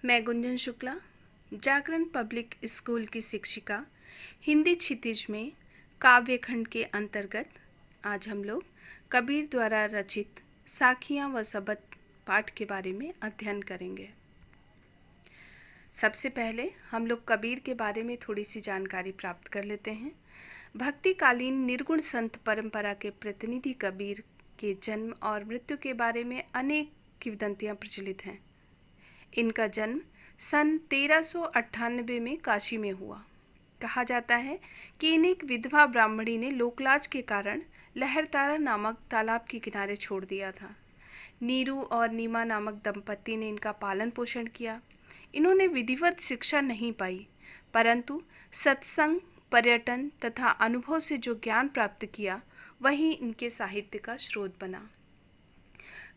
मैं गुंजन शुक्ला, जागरण public school की शिक्षिका, हिंदी क्षितिज में काव्य खंड के अंतर्गत आज हम लोग कबीर द्वारा रचित साखियाँ व सबद पाठ के बारे में अध्ययन करेंगे। सबसे पहले हम लोग कबीर के बारे में थोड़ी सी जानकारी प्राप्त कर लेते हैं। भक्तिकालीन निर्गुण संत परंपरा के प्रतिनिधि कबीर के जन्म और मृत्यु के बारे में अनेक किंवदंतियाँ प्रचलित हैं। इनका जन्म सन 1398 में काशी में हुआ। कहा जाता है कि इन्हें एक विधवा ब्राह्मणी ने लोकलाज के कारण लहरतारा नामक तालाब के किनारे छोड़ दिया था। नीरू और नीमा नामक दंपत्ति ने इनका पालन पोषण किया। इन्होंने विधिवत शिक्षा नहीं पाई, परंतु सत्संग, पर्यटन तथा अनुभव से जो ज्ञान प्राप्त किया वही इनके साहित्य का स्रोत बना।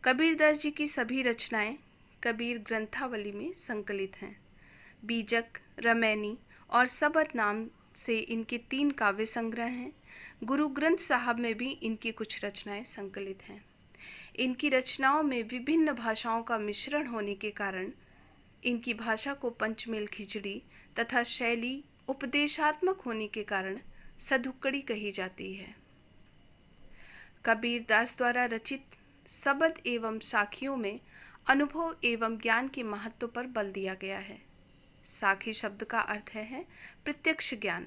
कबीरदास जी की सभी रचनाएं कबीर ग्रंथावली में संकलित हैं। बीजक, रमैनी और सबद नाम से इनके 3 काव्य संग्रह हैं। गुरु ग्रंथ साहब में भी इनकी कुछ रचनाएं संकलित हैं। इनकी रचनाओं में विभिन्न भाषाओं का मिश्रण होने के कारण इनकी भाषा को पंचमेल खिचड़ी तथा शैली उपदेशात्मक होने के कारण सधुक्कड़ी कही जाती है। कबीरदास द्वारा रचित सबद एवं साखियों में अनुभव एवं ज्ञान के महत्व पर बल दिया गया है। साखी शब्द का अर्थ है प्रत्यक्ष ज्ञान।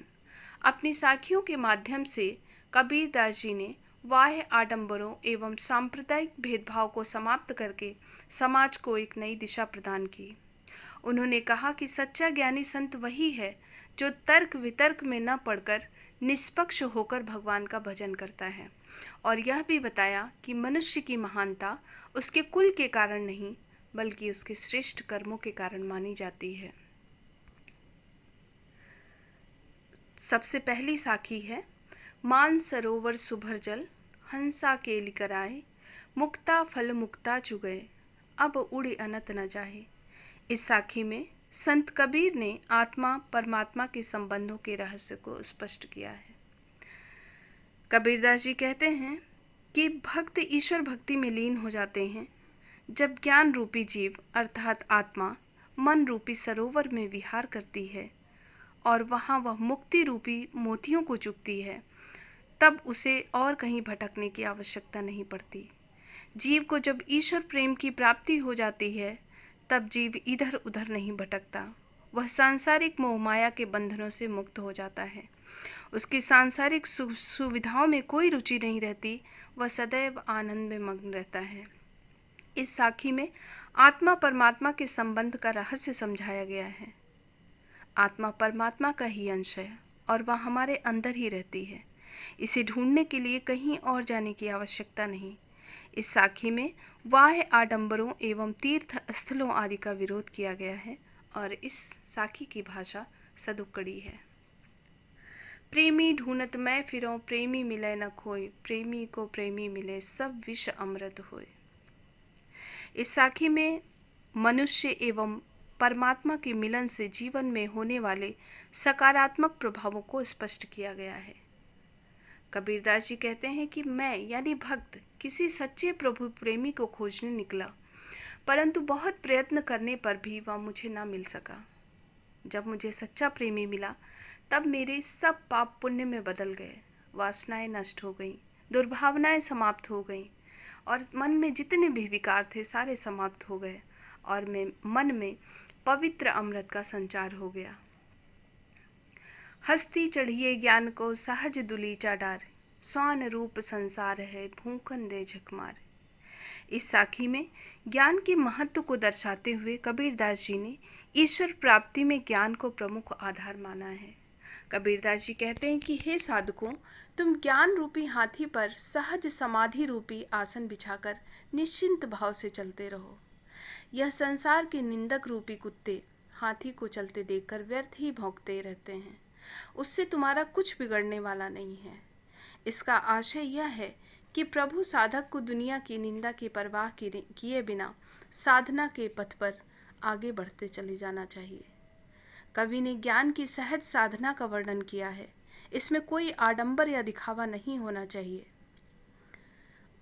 अपनी साखियों के माध्यम से कबीरदास जी ने बाह्य आडंबरों एवं सांप्रदायिक भेदभाव को समाप्त करके समाज को एक नई दिशा प्रदान की। उन्होंने कहा कि सच्चा ज्ञानी संत वही है जो तर्क वितर्क में न पड़कर निष्पक्ष होकर भगवान का भजन करता है, और यह भी बताया कि मनुष्य की महानता उसके कुल के कारण नहीं बल्कि उसके श्रेष्ठ कर्मों के कारण मानी जाती है। सबसे पहली साखी है मान सरोवर सुभर जल, हंसा केली कराए, मुक्ता फल मुक्ता चुगए, अब उड़े अनत न जाए। इस साखी में संत कबीर ने आत्मा परमात्मा के संबंधों के रहस्य को स्पष्ट किया है। कबीरदास जी कहते हैं कि भक्त ईश्वर भक्ति में लीन हो जाते हैं जब ज्ञान रूपी जीव अर्थात आत्मा मन रूपी सरोवर में विहार करती है और वहाँ वह मुक्ति रूपी मोतियों को चुगती है, तब उसे और कहीं भटकने की आवश्यकता नहीं पड़ती। जीव को जब ईश्वर प्रेम की प्राप्ति हो जाती है तब जीव इधर उधर नहीं भटकता। वह सांसारिक मोह माया के बंधनों से मुक्त हो जाता है। उसकी सांसारिक सुविधाओं में कोई रुचि नहीं रहती। वह सदैव आनंद में मग्न रहता है। इस साखी में आत्मा परमात्मा के संबंध का रहस्य समझाया गया है। आत्मा परमात्मा का ही अंश है और वह हमारे अंदर ही रहती है। इसे ढूंढने के लिए कहीं और जाने की आवश्यकता नहीं। इस साखी में बाह्य आडंबरों एवं तीर्थ स्थलों आदि का विरोध किया गया है और इस साखी की भाषा सधुक्कड़ी है। प्रेमी ढूंढत मैं फिरों, प्रेमी मिले न खोए, प्रेमी को प्रेमी मिले सब विष अमृत होए। इस साखी में मनुष्य एवं परमात्मा के मिलन से जीवन में होने वाले सकारात्मक प्रभावों को स्पष्ट किया गया है। कबीरदास जी कहते हैं कि मैं यानी भक्त किसी सच्चे प्रभु प्रेमी को खोजने निकला, परंतु बहुत प्रयत्न करने पर भी वह मुझे ना मिल सका। जब मुझे सच्चा प्रेमी मिला तब मेरे सब पाप पुण्य में बदल गए, वासनाएं नष्ट हो गईं, दुर्भावनाएं समाप्त हो गईं और मन में जितने भी विकार थे सारे समाप्त हो गए और मन में पवित्र अमृत का संचार हो गया। हस्ती चढ़िए ज्ञान को सहज दुलीचा डार, स्वान रूप संसार है भूखन दे झकमार। इस साखी में ज्ञान के महत्व को दर्शाते हुए कबीरदास जी ने ईश्वर प्राप्ति में ज्ञान को प्रमुख आधार माना है। कबीरदास जी कहते हैं कि हे साधकों, तुम ज्ञान रूपी हाथी पर सहज समाधि रूपी आसन बिछाकर निश्चिंत भाव से चलते रहो। यह संसार के निंदक रूपी कुत्ते हाथी को चलते देखकर व्यर्थ ही भौंकते रहते हैं। उससे तुम्हारा कुछ बिगड़ने वाला नहीं है। इसका आशय यह है कि प्रभु साधक को दुनिया की निंदा की परवाह किए बिना साधना के पथ पर आगे बढ़ते चले जाना चाहिए। कवि ने ज्ञान की सहज साधना का वर्णन किया है। इसमें कोई आडंबर या दिखावा नहीं होना चाहिए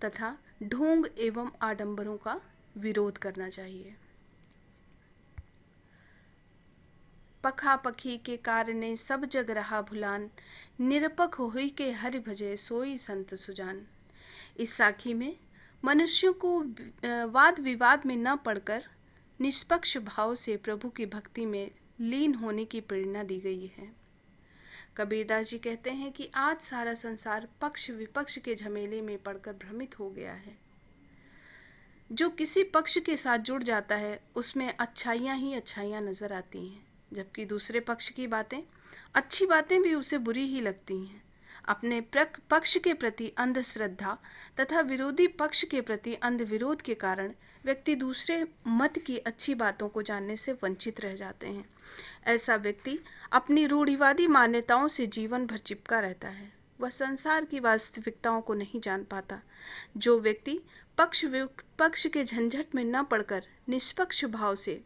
तथा ढोंग एवं आडंबरों का विरोध करना चाहिए। पखा पखी के कारणे सब जग रहा भुलान, निरपक होई के हरि भजे सोई संत सुजान। इस साखी में मनुष्यों को वाद विवाद में न पड़कर निष्पक्ष भाव से प्रभु की भक्ति में लीन होने की प्रेरणा दी गई है। कबीरदास जी कहते हैं कि आज सारा संसार पक्ष विपक्ष के झमेले में पड़कर भ्रमित हो गया है। जो किसी पक्ष के साथ जुड़ जाता है उसमें अच्छाइयाँ ही अच्छाइयाँ नजर आती हैं, जबकि दूसरे पक्ष की बातें, अच्छी बातें भी उसे बुरी ही लगती हैं। अपने पक्ष के प्रति अंधश्रद्धा तथा विरोधी पक्ष के प्रति अंध विरोध के कारण व्यक्ति दूसरे मत की अच्छी बातों को जानने से वंचित रह जाते हैं। ऐसा व्यक्ति अपनी रूढ़िवादी मान्यताओं से जीवन भर चिपका रहता है। वह संसार की वास्तविकताओं को नहीं जान पाता। जो व्यक्ति पक्ष विपक्ष के झंझट में न पड़कर निष्पक्ष भाव से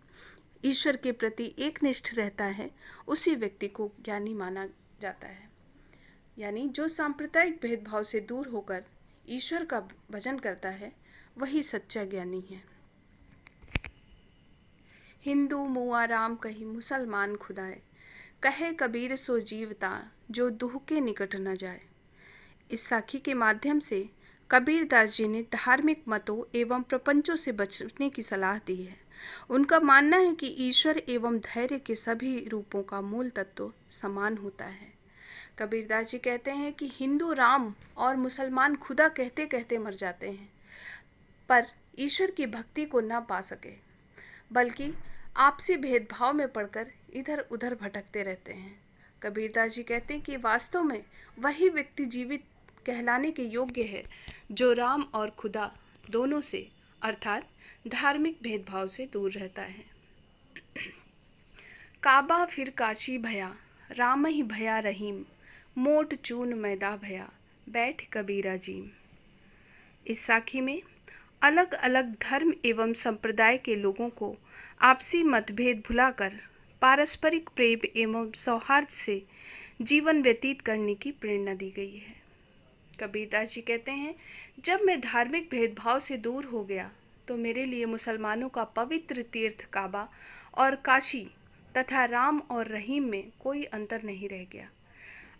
ईश्वर के प्रति एकनिष्ठ रहता है, उसी व्यक्ति को ज्ञानी माना जाता है। यानी जो सांप्रदायिक भेदभाव से दूर होकर ईश्वर का भजन करता है, वही सच्चा ज्ञानी है। हिंदू मुआ राम कही मुसलमान खुदाए, कहे कबीर सो जीवता जो दुह के निकट न जाए। इस साखी के माध्यम से कबीरदास जी ने धार्मिक मतों एवं प्रपंचों से बचने की सलाह दी है। उनका मानना है कि ईश्वर एवं धैर्य के सभी रूपों का मूल तत्व समान होता है। कबीरदास जी कहते हैं कि हिंदू राम और मुसलमान खुदा कहते कहते मर जाते हैं, पर ईश्वर की भक्ति को न पा सके, बल्कि आपसी भेदभाव में पड़कर इधर उधर भटकते रहते हैं। कबीरदास जी कहते हैं कि वास्तव में वही व्यक्ति जीवित कहलाने के योग्य है जो राम और खुदा दोनों से अर्थात धार्मिक भेदभाव से दूर रहता है। काबा फिर काशी भया, राम ही भया रहीम, मोट चून मैदा भया, बैठ कबीरा जीम। इस साखी में अलग अलग धर्म एवं संप्रदाय के लोगों को आपसी मतभेद भुलाकर पारस्परिक प्रेम एवं सौहार्द से जीवन व्यतीत करने की प्रेरणा दी गई है। कबीरदास जी कहते हैं, जब मैं धार्मिक भेदभाव से दूर हो गया तो मेरे लिए मुसलमानों का पवित्र तीर्थ काबा और काशी तथा राम और रहीम में कोई अंतर नहीं रह गया।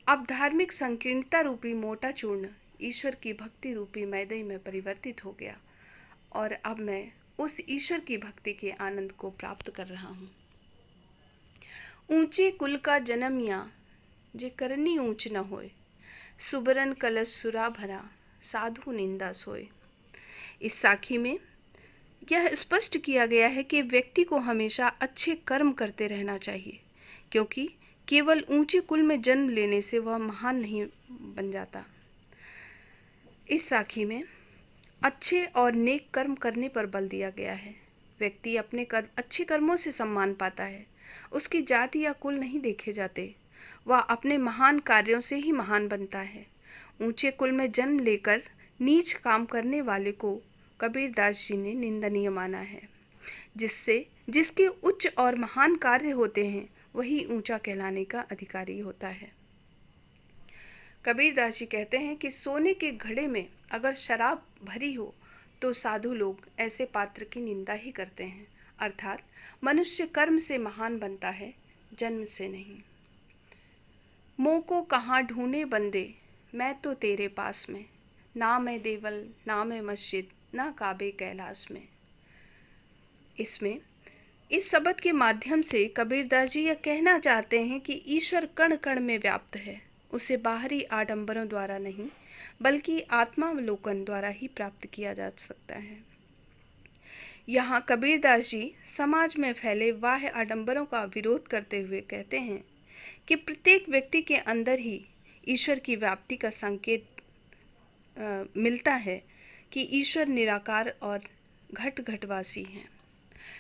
अब धार्मिक संकीर्णता रूपी मोटा चूर्ण ईश्वर की भक्ति रूपी मैदे में परिवर्तित हो गया और अब मैं उस ईश्वर की भक्ति के आनंद को प्राप्त कर रहा हूँ। ऊंचे कुल का जन्मिया जे करनी ऊंच न होए, सुबरन कलश सुरा भरा साधु निंदा सोए। इस साखी में यह स्पष्ट किया गया है कि व्यक्ति को हमेशा अच्छे कर्म करते रहना चाहिए, क्योंकि केवल ऊंचे कुल में जन्म लेने से वह महान नहीं बन जाता। इस साखी में अच्छे और नेक कर्म करने पर बल दिया गया है। व्यक्ति अपने अच्छे कर्मों से सम्मान पाता है। उसकी जाति या कुल नहीं देखे जाते, वह अपने महान कार्यों से ही महान बनता है। ऊंचे कुल में जन्म लेकर नीच काम करने वाले को कबीरदास जी ने निंदनीय माना है। जिसके उच्च और महान कार्य होते हैं वही ऊंचा कहलाने का अधिकारी होता है। कबीरदास जी कहते हैं कि सोने के घड़े में अगर शराब भरी हो तो साधु लोग ऐसे पात्र की निंदा ही करते हैं, अर्थात मनुष्य कर्म से महान बनता है, जन्म से नहीं। मोह को कहाँ ढूंढे बंदे, मैं तो तेरे पास में, ना मैं देवल ना मैं मस्जिद ना काबे कैलाश में। इस शब्द के माध्यम से कबीरदास जी यह कहना चाहते हैं कि ईश्वर कण कण में व्याप्त है। उसे बाहरी आडंबरों द्वारा नहीं बल्कि आत्मावलोकन द्वारा ही प्राप्त किया जा सकता है। यहाँ कबीरदास जी समाज में फैले बाह्य आडंबरों का विरोध करते हुए कहते हैं कि प्रत्येक व्यक्ति के अंदर ही ईश्वर की व्याप्ति का संकेत मिलता है कि ईश्वर निराकार और घट घटवासी हैं।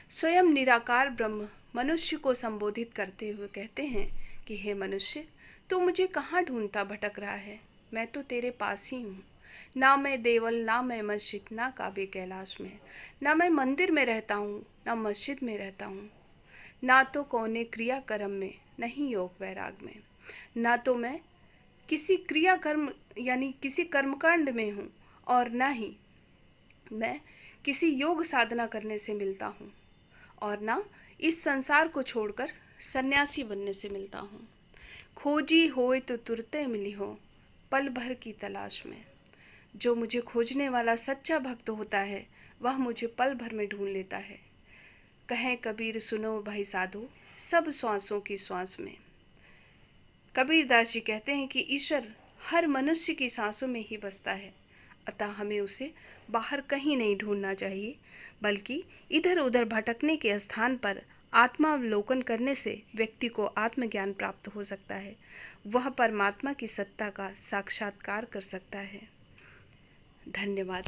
स्वयं निराकार ब्रह्म मनुष्य को संबोधित करते हुए कहते हैं कि हे मनुष्य, तू मुझे कहाँ ढूंढता भटक रहा है, मैं तो तेरे पास ही हूँ। ना मैं देवल ना मैं मस्जिद ना काबे कैलाश में, ना मैं मंदिर में रहता हूँ ना मस्जिद में रहता हूँ, ना तो कौने क्रिया कर्म में नहीं योग वैराग में, ना तो मैं किसी क्रिया कर्म यानी किसी कर्मकांड में हूँ और ना ही मैं किसी योग साधना करने से मिलता हूँ, और ना इस संसार को छोड़कर सन्यासी बनने से मिलता हूँ। खोजी होए तो तुरते मिली हो, पल भर की तलाश में। जो मुझे खोजने वाला सच्चा भक्त होता है, वह मुझे पल भर में ढूंढ लेता है। कहें कबीर सुनो भाई साधो, सब श्वासों की श्वास में। कबीरदास जी कहते हैं कि ईश्वर हर मनुष्य की सांसों में ही बसता है, अतः हमें उसे बाहर कहीं नहीं ढूंढना चाहिए, बल्कि इधर उधर भटकने के स्थान पर आत्मावलोकन करने से व्यक्ति को आत्मज्ञान प्राप्त हो सकता है। वह परमात्मा की सत्ता का साक्षात्कार कर सकता है। धन्यवाद।